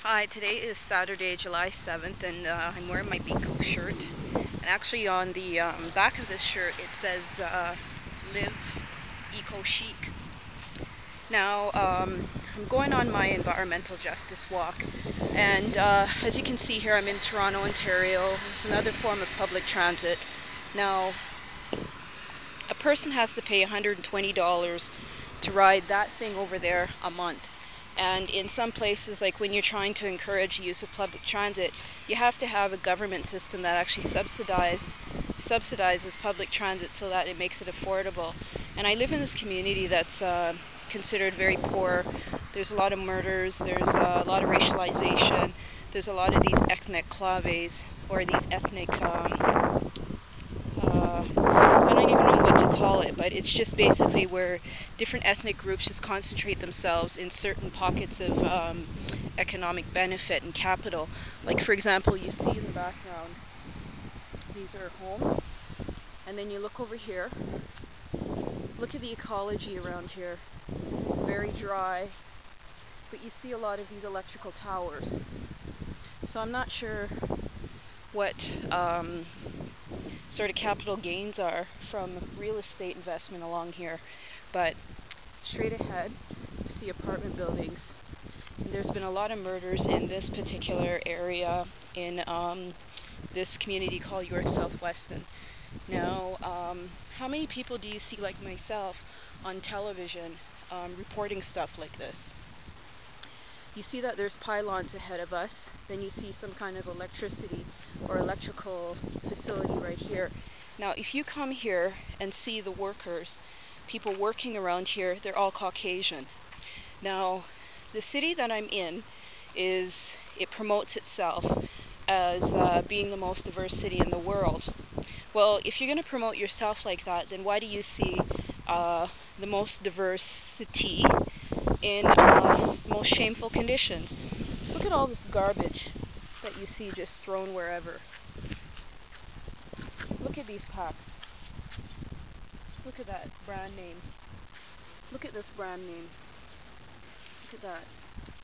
Hi, today is Saturday, July 7th, and I'm wearing my Biko shirt. And actually on the back of this shirt it says, Live Eco Chic. Now, I'm going on my environmental justice walk, and as you can see here, I'm in Toronto, Ontario. There's another form of public transit. Now, a person has to pay $120 to ride that thing over there a month. And in some places, like when you're trying to encourage the use of public transit, you have to have a government system that actually subsidizes public transit so that it makes it affordable. And I live in this community that's considered very poor. There's a lot of murders, there's a lot of racialization, there's a lot of these ethnic claves, or these ethnic I don't even know what to call it, but it's just basically where different ethnic groups just concentrate themselves in certain pockets of economic benefit and capital. Like, for example, you see in the background, these are homes, and then you look over here, look at the ecology around here, very dry, but you see a lot of these electrical towers. So I'm not sure what sort of capital gains are from real estate investment along here, but straight ahead you see apartment buildings, and there's been a lot of murders in this particular area in this community called Weston. Now, how many people do you see like myself on television reporting stuff like this? You see that there's pylons ahead of us, then you see some kind of electricity or electrical facility right here. Now, if you come here and see the workers, people working around here, they're all Caucasian. Now, the city that I'm in it promotes itself as being the most diverse city in the world. Well, if you're going to promote yourself like that, then why do you see the most diverse city in most shameful conditions? Look at all this garbage that you see just thrown wherever. Look at these packs. Look at that brand name. Look at this brand name. Look at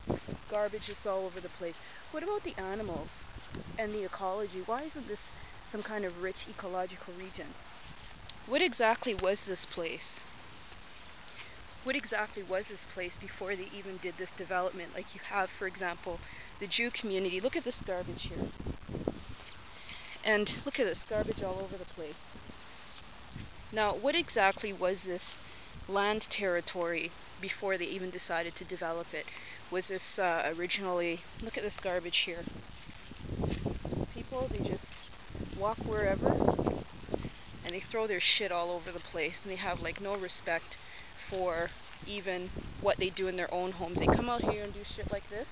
that. Garbage is all over the place. What about the animals and the ecology? Why isn't this some kind of rich ecological region? What exactly was this place? What exactly was this place before they even did this development? Like you have, for example, the Jew community. Look at this garbage here. And look at this garbage all over the place. Now, what exactly was this land territory before they even decided to develop it? Was this originally... Look at this garbage here. People, they just walk wherever and they throw their shit all over the place, and they have like no respect for even what they do in their own homes. They come out here and do shit like this.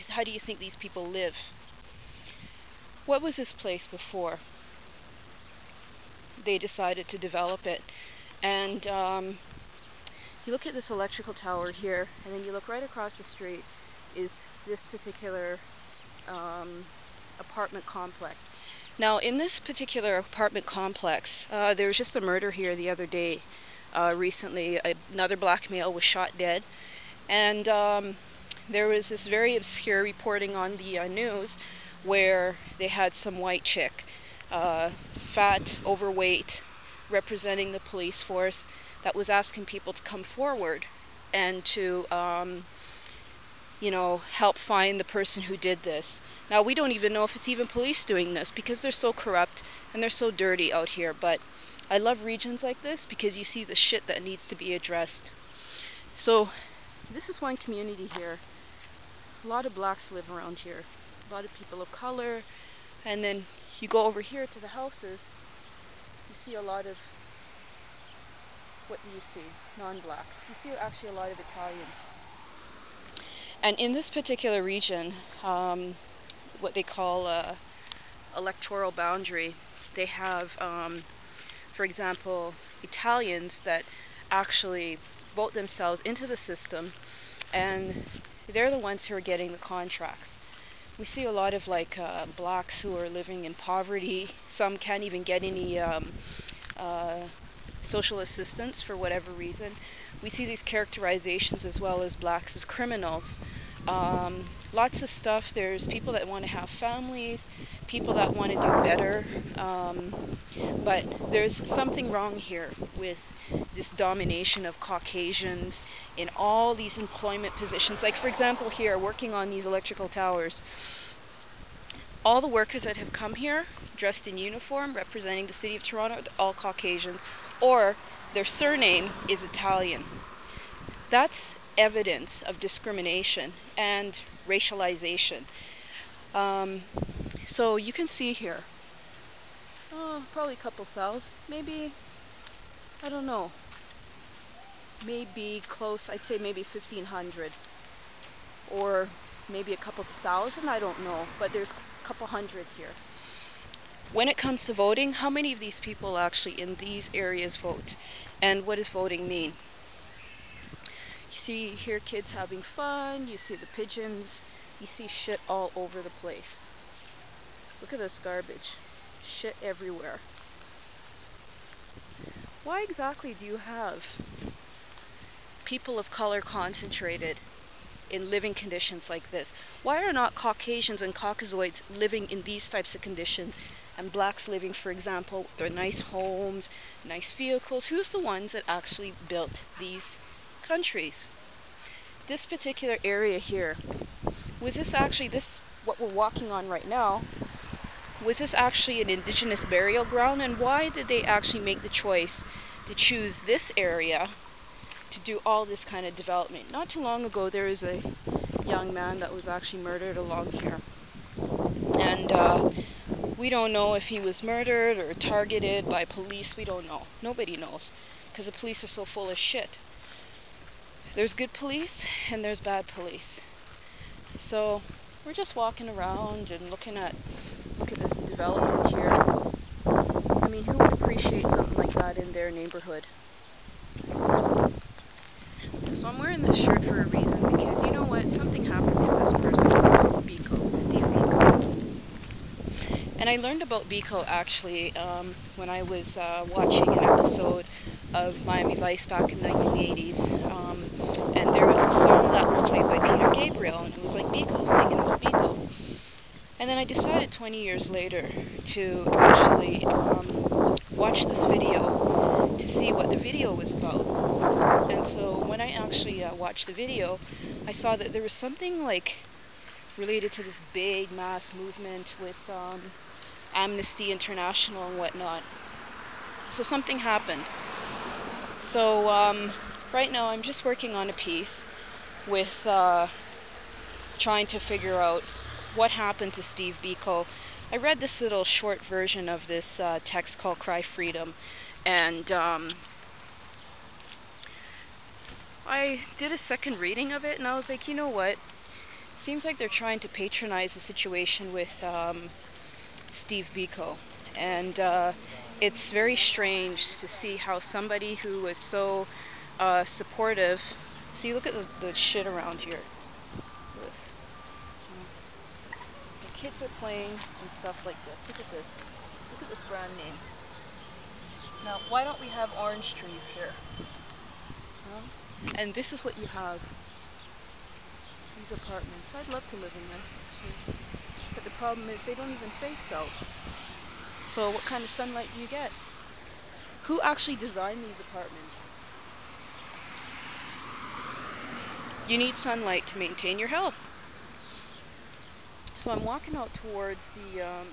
How do you think these people live? What was this place before they decided to develop it? And you look at this electrical tower here, and then you look right across the street is this particular apartment complex. Now, in this particular apartment complex, there was just a murder here the other day. Recently, another black male was shot dead, and there was this very obscure reporting on the news where they had some white chick, fat, overweight, representing the police force, that was asking people to come forward and to help find the person who did this. Now, we don't even know if it's even police doing this because they're so corrupt and they're so dirty out here, but I love regions like this because you see the shit that needs to be addressed. So, this is one community here. A lot of blacks live around here. A lot of people of color. And then you go over here to the houses, you see a lot of, what do you see? Non-blacks. You see actually a lot of Italians. And in this particular region, what they call electoral boundary, they have, for example, Italians that actually vote themselves into the system, and they're the ones who are getting the contracts. We see a lot of blacks who are living in poverty. Some can't even get any social assistance for whatever reason. We see these characterizations as well as blacks as criminals, Lots of stuff. There's people that want to have families, people that want to do better, but there's something wrong here with this domination of Caucasians in all these employment positions. Like, for example, here, working on these electrical towers, all the workers that have come here dressed in uniform representing the city of Toronto are all Caucasians, or their surname is Italian. That's evidence of discrimination and racialization. So you can see here, probably a couple thousand, maybe, I don't know, maybe close, I'd say maybe 1,500, or maybe a couple thousand, I don't know, but there's a couple hundreds here. When it comes to voting, how many of these people actually in these areas vote? And what does voting mean? You see here kids having fun, you see the pigeons, you see shit all over the place. Look at this garbage. Shit everywhere. Why exactly do you have people of color concentrated in living conditions like this? Why are not Caucasians and Caucasoids living in these types of conditions, and blacks living, for example, with their nice homes, nice vehicles? Who's the ones that actually built these countries? This particular area here, was this actually, this what we're walking on right now, was this actually an indigenous burial ground? And why did they actually make the choice to choose this area to do all this kind of development? Not too long ago there was a young man that was actually murdered along here, and we don't know if he was murdered or targeted by police. We don't know. Nobody knows, because the police are so full of shit. There's good police and there's bad police. So we're just walking around and look at this development here. I mean, who would appreciate something like that in their neighborhood? So I'm wearing this shirt for a reason, because you know what? Something happened to this person, Biko, Steve Biko. And I learned about Biko actually when I was watching an episode of Miami Vice back in the 1980s. And there was a song that was played by Peter Gabriel, and it was like Biko singing about Biko. And then I decided 20 years later to actually watch this video to see what the video was about. And so when I actually watched the video, I saw that there was something like related to this big mass movement with Amnesty International and whatnot. So something happened. So right now I'm just working on a piece with trying to figure out what happened to Steve Biko. I read this little short version of this text called Cry Freedom, and I did a second reading of it, and I was like, you know what? Seems like they're trying to patronize the situation with Steve Biko, and it's very strange to see how somebody who was so supportive. See, look at the shit around here. This. The kids are playing and stuff like this. Look at this. Look at this brand name. Now, why don't we have orange trees here? Huh? And this is what you have. These apartments. I'd love to live in this. But the problem is they don't even face south. So what kind of sunlight do you get? Who actually designed these apartments? You need sunlight to maintain your health. So I'm walking out towards the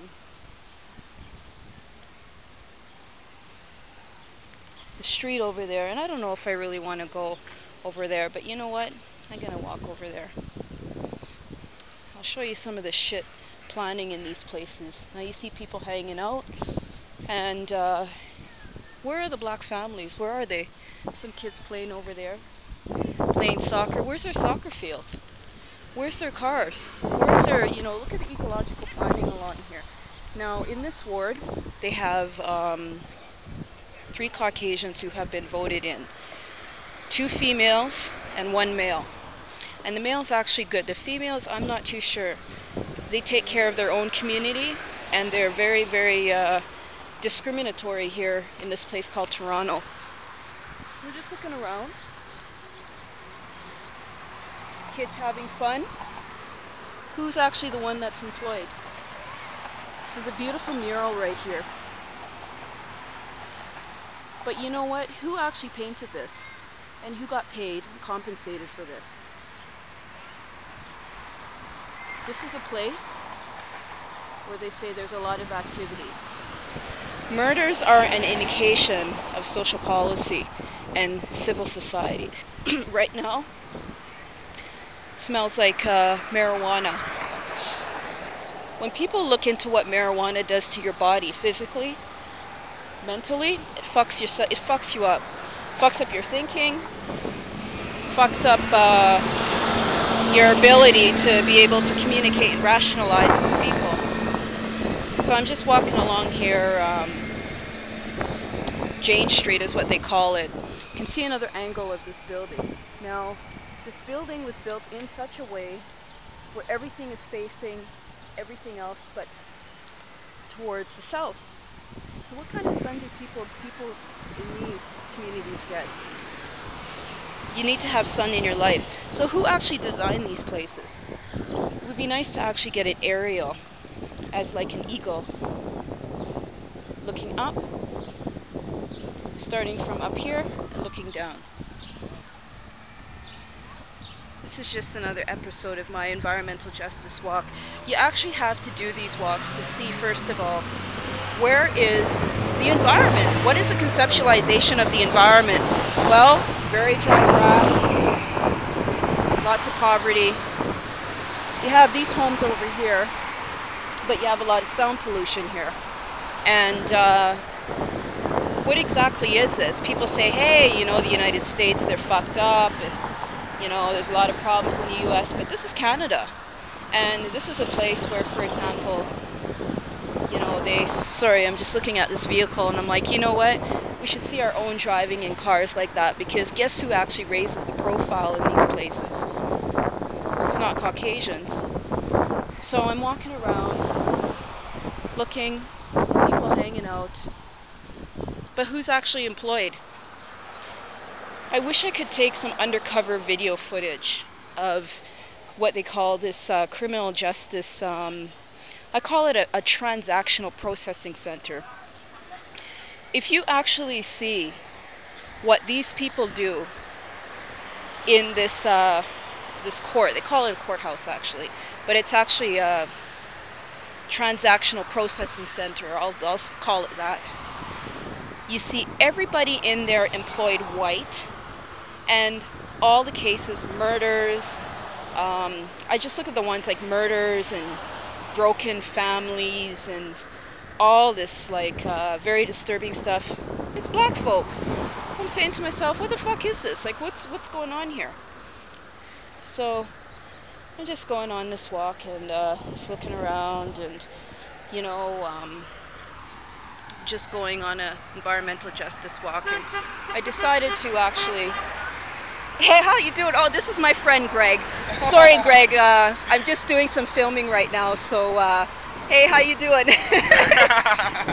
street over there, and I don't know if I really want to go over there, but you know what? I'm gonna walk over there. I'll show you some of the shit planning in these places. Now you see people hanging out, and where are the black families? Where are they? Some kids playing over there, playing soccer. Where's their soccer fields? Where's their cars? Where's their, you know, look at the ecological planning along here. Now in this ward, they have 3 Caucasians who have been voted in. 2 females and 1 male. And the male's actually good. The females, I'm not too sure. They take care of their own community, and they're very, very discriminatory here in this place called Toronto. We're just looking around. kids having fun. Who's actually the one that's employed? This is a beautiful mural right here. But you know what? Who actually painted this? And who got paid and compensated for this? This is a place where they say there's a lot of activity. Murders are an indication of social policy and civil society. Right now, it smells like marijuana. When people look into what marijuana does to your body physically, mentally, it fucks you up. Fucks up your thinking, fucks up your ability to be able to communicate and rationalize with people. So I'm just walking along here. Jane Street is what they call it. You can see another angle of this building. Now, this building was built in such a way where everything is facing everything else but towards the south. So what kind of sun do people in these communities get? You need to have sun in your life. So who actually designed these places? It would be nice to actually get an aerial as like an eagle looking up, starting from up here and looking down. This is just another episode of my environmental justice walk. You actually have to do these walks to see, first of all, where is the environment? What is the conceptualization of the environment? Well, very dry grass, lots of poverty. You have these homes over here, but you have a lot of sound pollution here. And what exactly is this? People say, hey, you know, the United States, they're fucked up, and you know, there's a lot of problems in the US, but this is Canada. And this is a place where, for example, you know, sorry, I'm just looking at this vehicle and I'm like, you know what? We should see our own driving in cars like that, because guess who actually raises the profile in these places? It's not Caucasians. So I'm walking around, looking, people hanging out. But who's actually employed? I wish I could take some undercover video footage of what they call this criminal justice, I call it a transactional processing center. If you actually see what these people do in this court, they call it a courthouse actually, but it's actually a transactional processing center, I'll call it that. You see everybody in there employed white, and all the cases, murders, I just look at the ones like murders and broken families and all this like very disturbing stuff. It's black folk. So I'm saying to myself, what the fuck is this? Like what's going on here? So I'm just going on this walk and just looking around and you know just going on a environmental justice walk, and I decided to actually, hey, how you doing? Oh, this is my friend Greg. Sorry, Greg, I'm just doing some filming right now, so hey, how you doing?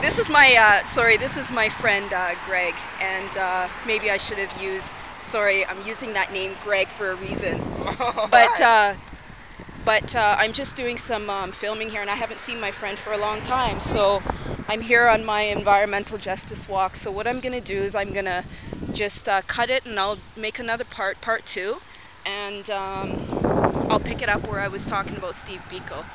This is my friend Greg, and maybe I should have used, sorry, I'm using that name Greg for a reason. But I'm just doing some filming here, and I haven't seen my friend for a long time, so I'm here on my environmental justice walk. So what I'm going to do is I'm going to just cut it, and I'll make another part 2, and I'll pick it up where I was talking about Steve Biko.